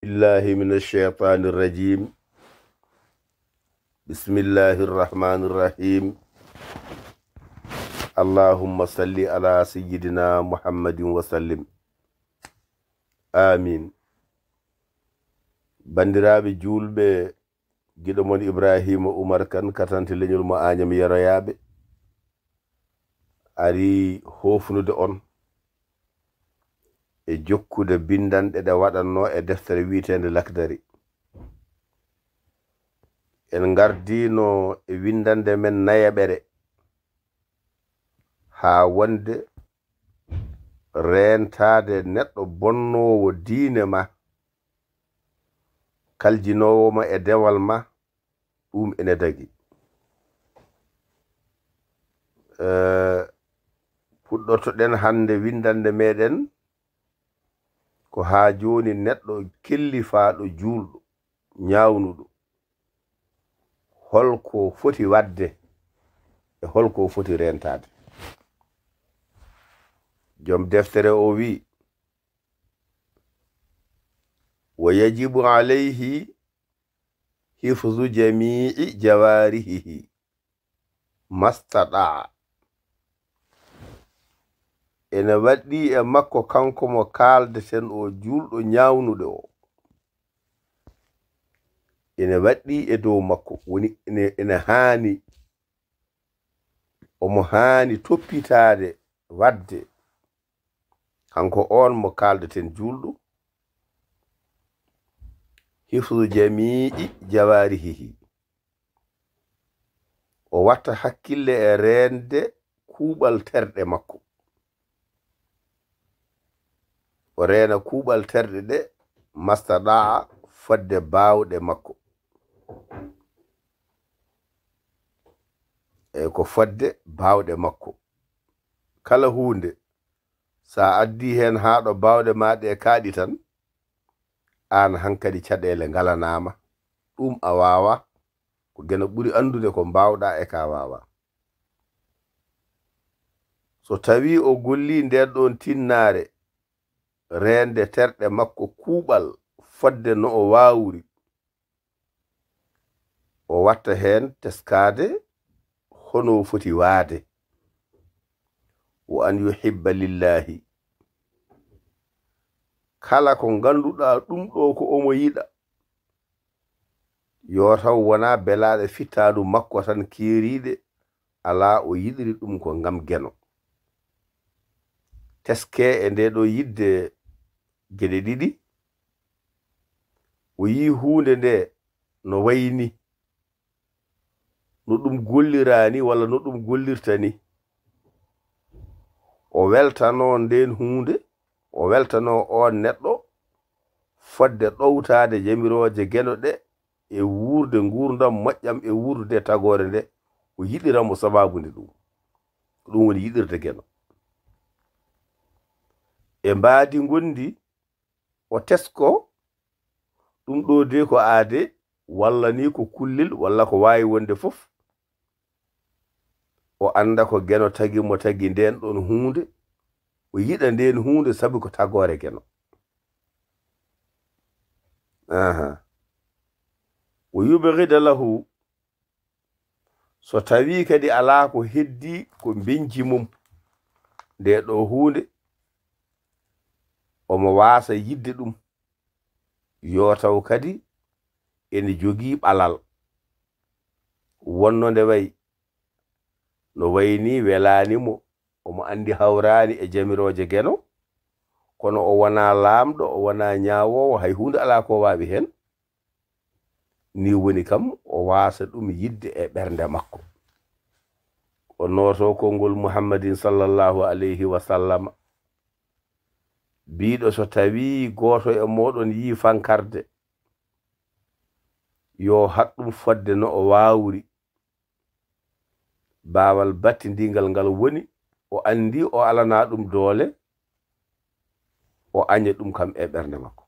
بالله من الشيطان الرجيم. بسم الله الرحمن الرحيم. اللهم صل على سيدنا محمد وسلم. آمين. bandiraɓe julɓe giɗo mon Ibraahiima Umar kan Katante Leñol mo Aañam Yeroyaaɓe ari hofnude on e jokkude bindanɗe ɗe waɗanno e deftere wiitende Lakdari. en gardino e windande men nayaɓere ha wonde rentade neɗɗo bonnowo diine ma, kaljinowo ma e dewal ma, ɗum ene dagi. Puɗɗortoɗen hande windande meɗen ko ha joni neɗɗo kellifaɗo julɗo ñawnuɗo holko foti wadde e holko foti rentade. Joom deftere o wi wa yajibu alayhi hifzu jami'i jawarihihi mastaɗa. ene waɗi e makko kanko mo kaldeten o julɗo ñawnuɗo o, ene waɗi e dow makko woni ene haani omo haani toppitade wadde kanko on mo kaldeten julɗo hifzu jami'i jawarihihi, o watta hakkille e rende kuuɓal terɗe makko. O reena kuuɓal terɗe ɗe mastaɗa fodde baawɗe makko. e ko fodde baawɗe makko. Kala hunde sa addi hen haɗo baawɗe maɗe kaaɗi tan, an hankadi caɗele ngalanama. ɗum a wawa ko gena ɓuri andude ko mbawɗa e ka wawa. So tawi o golli nden ɗon tinnare rende terɗe makko kuuɓal fodde no o wawri, o watta hen teskade hono foti waade. wa an yuhibba lillahi, kala ko ganduɗa ɗum ɗo ko omo yiɗa yo taw wona belaɗe fittadu makko tan keeriɗe, ala o yiɗiri ɗum ko ngam geno. Teske e nde ɗo yidde geɗe ɗiɗi. o yi hunde nde no wayni, no ɗum gollirani walla no ɗum gollirtani, o weltano nden hunde, o weltano on neɗɗo fodde ɗowtade jamiroje geno ɗe e wurde gurdam moƴƴam e wurde tagore nde, o yiɗiramo sababude ɗum. ɗum woni yiɗirde geno. e mbaadi gondi o tesko ɗum ɗo de ko aade walla ni ko kullel walla ko wawi wonde fof, o anda ko geno tagi mo tagi nden ɗon hunde, o yiɗa nden hunde sabi ko tagore geno. o yubrida lahu, so tawi kadi ala ko heddi ko benji mum nde ɗo hunde, omo wasa yidde ɗum yo taw kadi ene jogii ɓalal wonno nde wayi no wayni welanimo, omo andi hawrani e jamiroje geno, kono o wona laamɗo, o wona ñaawowo, hay hunde ala ko wawi hen. ni woni kam o wasa ɗum yidde e ɓernde makko. o noto konngol muhammadin sallallahu alayhi wa sallama biɗo so tawi goto e moɗon yi fankarde, yo haɗɗum fodde no o wawri. baawal battidingal ngal woni o andi o alana ɗum doole, o aña ɗum kam e ɓernde makko.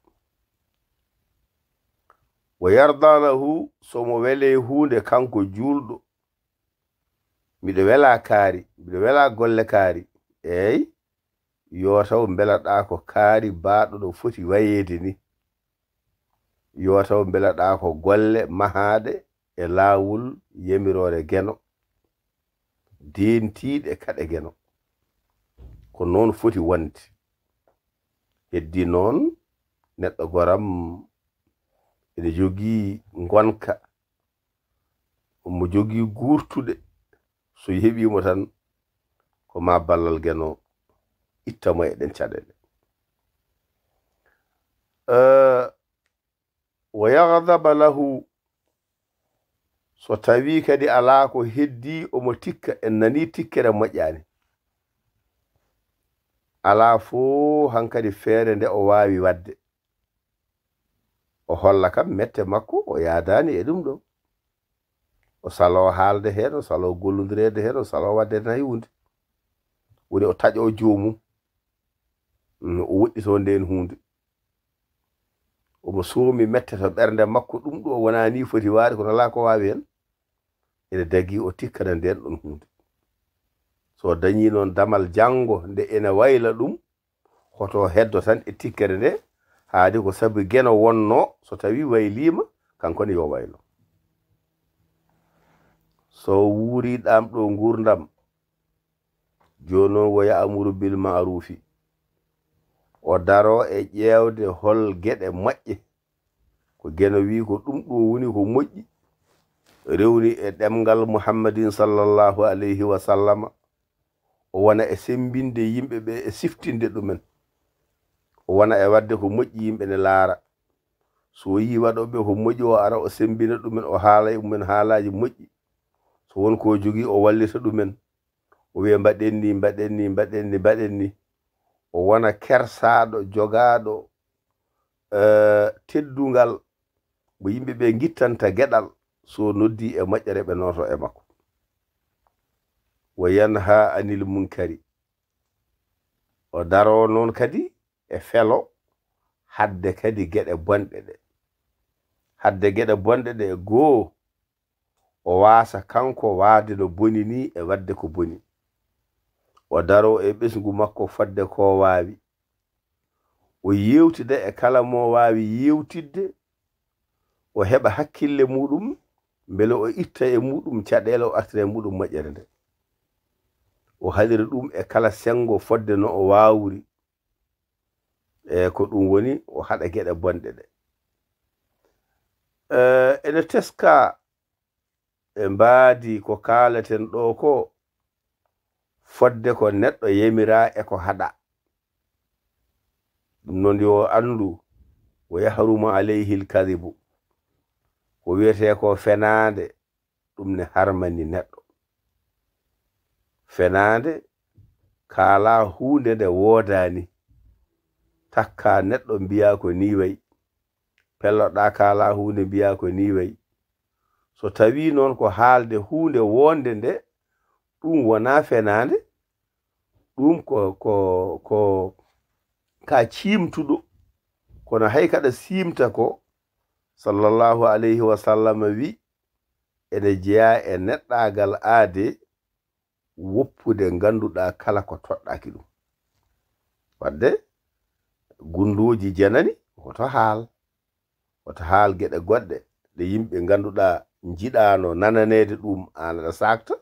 o yarda lahu, somo wele hunde kanko julɗo, miɗo wela kaari, miɗo wela golle kaari, eyi yo taw belaɗa ko kaari baɗo ɗo foti wayede ni. yo taw belaɗa ko golle mahade e laawol yemirore geno dentiɗe kaɗe geno ko noon foti wonde heddi noon neɗɗo goram ene jogii gonka mo jogii guurtude so heɓimo tan ko ma ballal geno ittamo e ɗen caɗele wa yaghdaba lahu so tawi kadi ala ko heddi omo tikka en nani tikkere moƴƴani ala fo hankadi feere nde o wawi wadde o holla kam mette makko o yaadani e ɗum ɗo o salo haalde heen o salo gollodirede heen o salo wadde nayi hunde woni o taƴo joomum o woɗɗito nden hunde omo soomi mette to ɓernde makko ɗum ɗo wona ni foti waade kono ala ko wawi hen ene dagi o tikkana nden ɗon hunde so dañi noon damal janngo nde ene wayla ɗum hoto heddo tan e tikkere nde haadi ko sabu geno wonno so tawi waylima kankone yo waylo so wuuriɗam ɗo gurdam joni noon wo ya'muru bil ma'rufi o daro e ƴeewde hol geɗe moƴƴe ko geno wi ko ɗum ɗo woni ko moƴƴi rewni e ɗemngal muhammadin sallallahu alayhi wa sallama o wona e sembinde yimɓe ɓe e siftinde ɗumen o wona e wadde ko moƴƴi yimɓe ne laara so yi waɗoɓe ko moƴƴi o ara o sembina ɗumen o haala e mumen haalaji moƴƴi so won ko jogii o wallita ɗumen o wiya mbaɗen ni mbaɗen ni mbaɗen ni mbaɗen ni o wona kersaaɗo jogaaɗo teddungal mo yimɓe ɓe gittanta geɗal so noddi e moƴƴere ɓe noto e makko wo yanha anil munkari o daro noon kadi e felo hadde kadi geɗe bonɗe ɗe hadde geɗe bonɗe ɗe goo o waasa kanko waade no boni ni e wadde ko boni o daro e ɓesgu makko fodde ko waawi o yewtida e kala mo waawi yewtidde o heɓa hakkille muɗum mbele o itta e muɗum caɗele o artira e muɗum moƴƴere nde o halira ɗum e kala sengo fodde no o waawri e ko ɗum woni o haɗa geɗe bonɗe ɗe ene teska e mbaadi ko kaaleten ɗo ko fodde ko neɗɗo yemira e ko haɗa ɗum noon yo andu o yahruma alayhi lkadibu ko wiyete ko fenade ɗum ne harmani neɗɗo fenade kaala hunde nde woodani takka neɗɗo mbiya ko ni way pelloɗa kaala hunde mbiya ko ni way so tawi noon ko haalde hunde wonde nde ɗum wona fenade ɗum ko ka cimtuɗo kono hay kada simta ko sallallahu alayhi wa sallam wi ene jeeya e neɗɗagal aade woppude ganduɗa kala ko toɗɗaki ɗum wadde gunduji janani woto haal geɗe goɗɗe ɗe yimɓe ganduɗa jiɗano nananede ɗum an aɗa sakta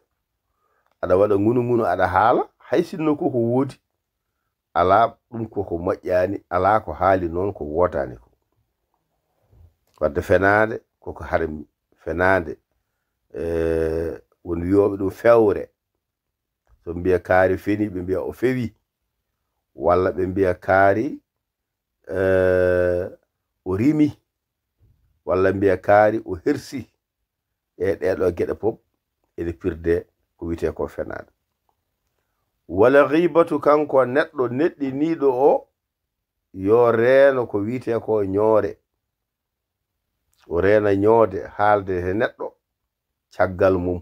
aɗa waɗa ngunu aɗa haala hay sinno koko woodi ala ɗum koko moƴƴani ala ko haali noon ko wotani ko wadde fenade koko harmi fenade won wiyoɓe ɗum fewre so mbiya kaari feni ɓe mbiya o fewi walla ɓe mbiya kaari o rimi walla mbiya kaari o hersi e ɗeɗo geɗe pop ene pirde ko wiyete ko fenade wala ghibatu kanko neɗɗo neɗɗiniɗo o yo reeno ko wiyete ko ñoore o reena ñoode haalde he neɗɗo caggal mum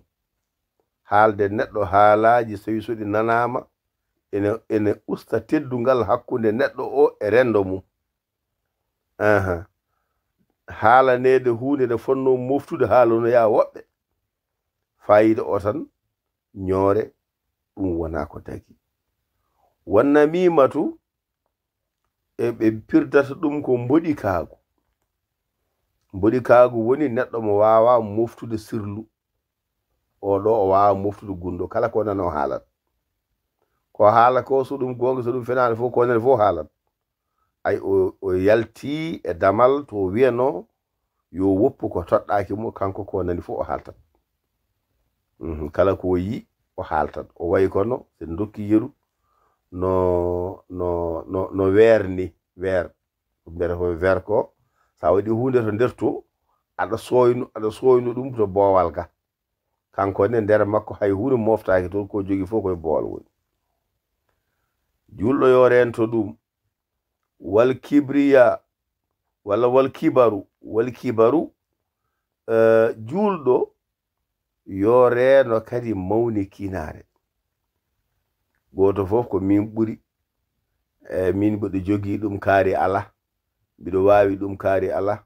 haalde neɗɗo haalaji so wi soɗi nanama ene usta teddungal hakkunde neɗɗo o e rendo mum haalanede hunde nde fonno moftude haalono ya woɓɓe fayida o tan ñoore ɗum wona ko tagi wonna mimatu e ɓe pirdata ɗum ko mboɗi kaago Mbodi kaagu woni neɗɗo mo wawa moftude sirlu o ɗo o wawa moftude gundo kala ko nano haalat ko haala ko so ɗum gonga so ɗum fenani fof ko nani fof haalat ay o yalti e damal to wiyano yo woppu ko toɗɗaki mo kanko ko nani fof o haaltat kala ko yi o haaltat o wayi kono sen dokki yeru no weer ni weer mbiyata ko weer ko sa waɗi hunde to nder to aɗa soynu ɗum to boowal ga kanko ne nder makko hay hunde moftaki to ko jogi fof koye boowal woni julɗo yo rento ɗum wal kibriya walla wal kibaru julɗo yo reeno kadi mawni kinare goto fof ko min ɓuri min mbiɗo jogii ɗum kaari ala mbiɗo wawi ɗum kaari ala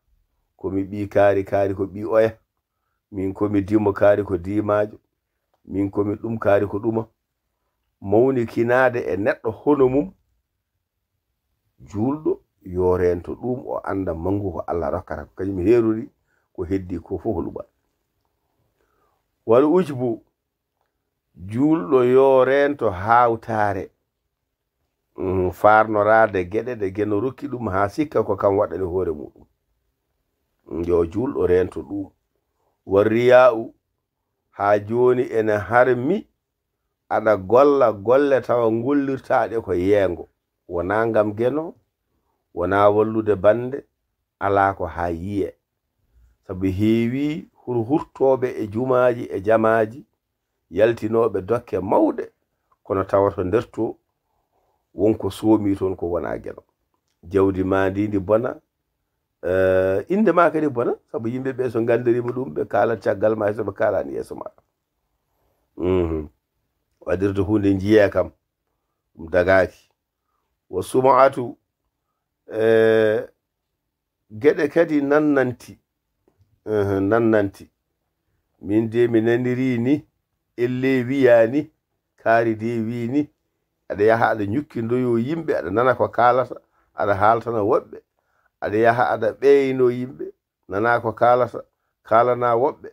komi ɓi kaari ko ɓi oya min komi dimo kaari ko dimajo min komi ɗum kaari ko ɗuma mawni kinade e neɗɗo hono mum julɗo yo rento ɗum o anda mangu ko Allah rokkata ko kañum herori ko heddi ko fof luɓa wal ujbu julɗo yo rento hawtare farnorade geɗe ɗe geno rokki ɗum ha sikka ko kam waɗani hoore muɗum yo julɗo rento ɗum warriya'u ha joni ene harmi aɗa golla golle tawa gollirtaɗe ko yeengo wona ngam geno wona wallude bande ala ko ha yiye sabu heewi hurtoɓe e jumaji e jamaji yaltinoɓe dokke mawɗe kono tawato nder to wonko soomi toon ko wona geno jawdi ma ndi bona inde ma kadi bona sabu yimɓeɓe so gandirima ɗum ɓe kalat caggal ma soɓe kalani yeeso ma waɗirde hunde jiye kam ɗum dagaki wo sumatu geɗe kadi nannanti min de mi naniri ni elle wiya ni kaari de wi ni aɗa yaha aɗa ñukkindoyo yimɓe aɗa nana ko kalata aɗa haaltana woɓɓe aɗa yaha aɗa ɓeyno yimɓe nana ko kalata kalana woɓɓe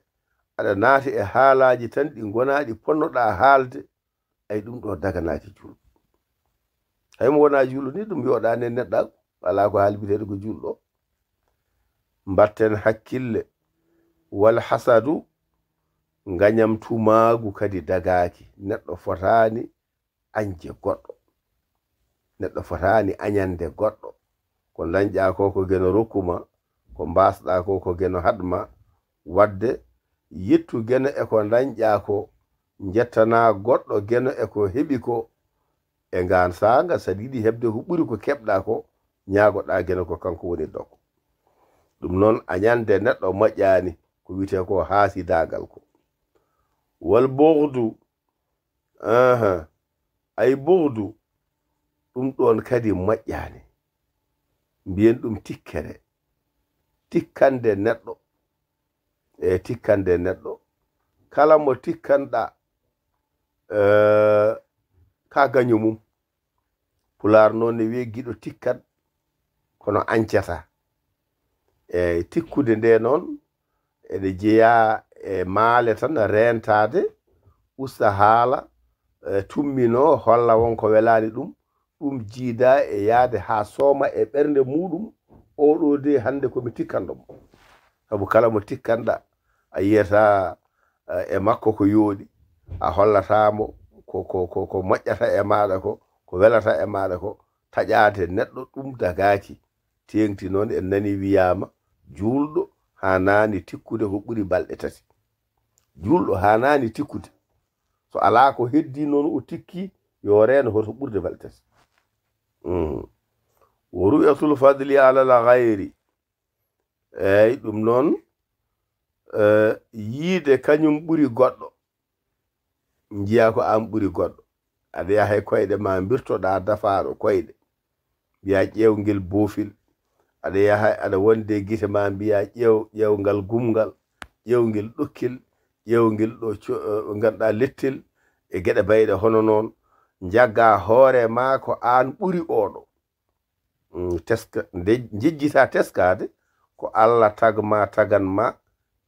aɗa naati e haalaji tan ɗi gonaɗi ponnoɗa haalde ay ɗum ɗo daganaki julɗo haymo wona julɗo ni ɗum yoɗani e neɗɗago ala ko haalbiteɗo ko julɗo mbatten hakkille wal hasadu gañam tumagu kadi dagaki neɗɗo fotani anje goɗɗo neɗɗo fotani añande goɗɗo ko dañƴa ko geno rokkuma ko mbasɗa ko geno hadma wadde yettu geno e ko dañƴa ko jettana goɗɗo geno e ko heɓi ko e ngan sanga saɗa yiɗi heɓde ko ɓuri ko keɓɗa ko ñagoɗa geno ko kanko woni dokko ɗum noon añande neɗɗo moƴƴani ko wiyete ko haasidagal ko wal bohdu ay bohdu ɗum ɗon kadi moƴƴani mbiyen ɗum tikkere tikkande neɗɗo tikkande neɗɗo kala mo tikkanɗa ka gaño mum Pulaar noon ne wiye giɗo tikkat kono ancata tikkude nde noon ene jeeya e maale tan rentade usta haala tummino holla wonko welani ɗum jiida e yaade ha sooma e ɓernde muɗum oɗo de hande komi tikkanɗomo sabu kala mo tikkanɗa a yiyata e makko ko yooɗi a hollatamo ko moƴƴata e maɗa ko welata e maɗa ko taƴade neɗɗo ɗum dagaki tengti noon en nani wiyama julɗo hanani tikkude ko ɓuri balɗe tati julɗo hanani tikkude so ala ko heddi noon o tikki yo reno hoto ɓurde balɗe tati wo ru'yatul fadli ala la gayri eyyi ɗum noon yiide kañum ɓuri goɗɗo jiya ko an ɓuri goɗɗo aɗa yaha e koyɗe ma birtoɗa dafaɗo koyɗe mbiya ƴewgel boofil aɗa yaha aɗa wonde guite ma mbiya ƴewgal gumgal ƴewgel ɗokkil ƴewgel ɗo ganduɗa lettel e gueɗe bayɗe hono noon jagga hoore ma ko an ɓuri oɗo teska nde jejjita teskade ko Allah tagma taganma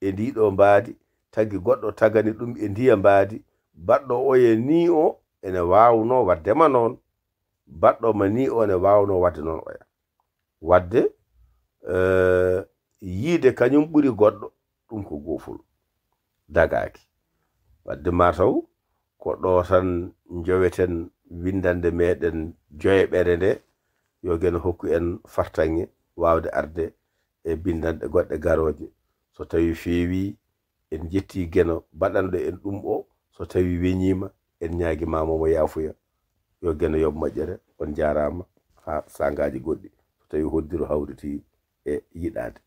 e ndiɗo mbaadi tagi goɗɗo tagani ɗum e ndiya mbaadi baɗɗo oye ni o ene wawno waddema noon baɗɗo ma ni o ene wawno wadde noon oya wadde yiide kañum ɓuri goɗɗo ɗum ko goful dagaki wadde mataw ko ɗo tan joweten windande meɗen joyeɓere nde yo gen hokku en fartange wawde arde e bindanɗe goɗɗe garoje so tawi feewi en jetti geno baɗanɗo en ɗum o so tawi weñima en ñaguimama mo yafuya yo geno yoɓ moƴƴere on jarama ha sangaji goɗɗi so tawi hoddiro hawriti e yiɗade